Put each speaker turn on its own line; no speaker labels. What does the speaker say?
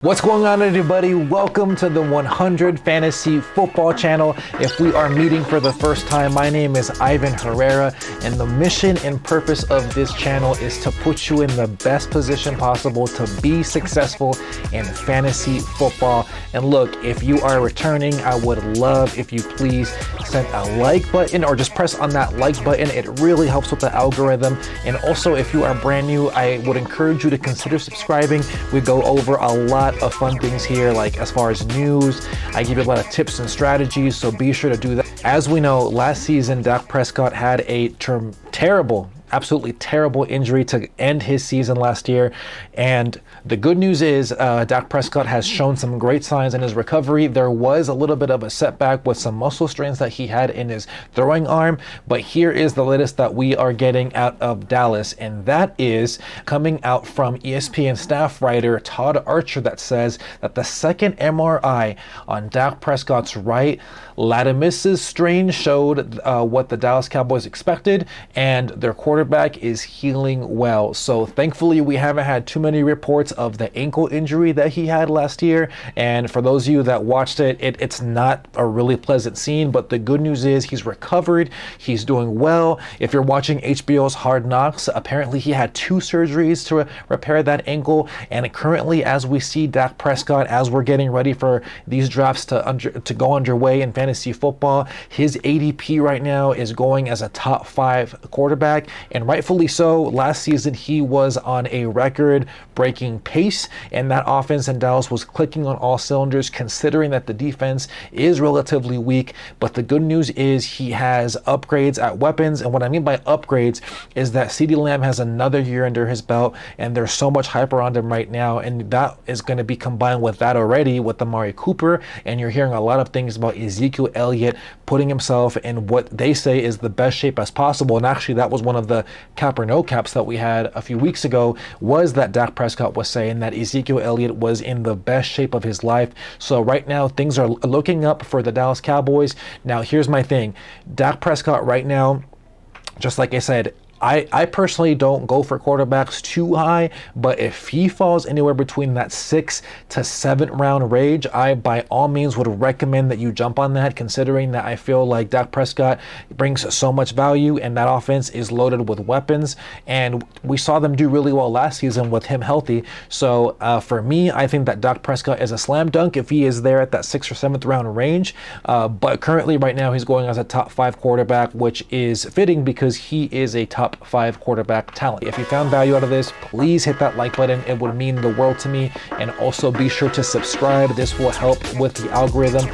What's going on, everybody? Welcome to the 100 Fantasy Football channel. If we are meeting for the first time, my name is Ivan Herrera, and the mission and purpose of this channel is to put you in the best position possible to be successful in fantasy football. And look, if you are returning, I would love if you please send a like button or just press on that like button. It really helps with the algorithm. And also, if you are brand new, I would encourage you to consider subscribing. We go over a lot of fun things here, like as far as news. I give you a lot of tips and strategies, so be sure to do that. As we know, last season Dak Prescott had a absolutely terrible injury to end his season last year. And the good news is Dak Prescott has shown some great signs in his recovery. There was a little bit of a setback with some muscle strains that he had in his throwing arm, but here is the latest that we are getting out of Dallas, and that is coming out from ESPN staff writer Todd Archer, that says that the second MRI on Dak Prescott's right latissimus strain showed what the Dallas Cowboys expected, and their quarterback is healing well. So thankfully we haven't had too many reports of the ankle injury that he had last year, and for those of you that watched it's not a really pleasant scene, but the good news is he's recovered, he's doing well. If you're watching HBO's Hard Knocks, apparently he had 2 surgeries to repair that ankle, and currently, as we see Dak Prescott, as we're getting ready for these drafts to go underway in fantasy football, his ADP right now is going as a top 5 quarterback, and rightfully so. Last season he was on a record-breaking pace, and that offense in Dallas was clicking on all cylinders, considering that the defense is relatively weak. But the good news is he has upgrades at weapons, and what I mean by upgrades is that CeeDee Lamb has another year under his belt, and there's so much hype around him right now, and that is going to be combined with that already with Amari Cooper, and you're hearing a lot of things about Ezekiel Elliott putting himself in what they say is the best shape as possible. And actually, that was one of the cap or no caps that we had a few weeks ago, was that Dak Prescott was saying that Ezekiel Elliott was in the best shape of his life. So right now things are looking up for the Dallas Cowboys. Now here's my thing, Dak Prescott right now, just like I said, I personally don't go for quarterbacks too high, but if he falls anywhere between that 6th to 7th round range, I by all means would recommend that you jump on that, considering that I feel like Dak Prescott brings so much value and that offense is loaded with weapons, and we saw them do really well last season with him healthy. So for me, I think that Dak Prescott is a slam dunk if he is there at that 6th or 7th round range, but currently right now he's going as a top 5 quarterback, which is fitting because he is a top 5 quarterback talent. If you found value out of this, please hit that like button. It would mean the world to me. And also be sure to subscribe. This will help with the algorithm.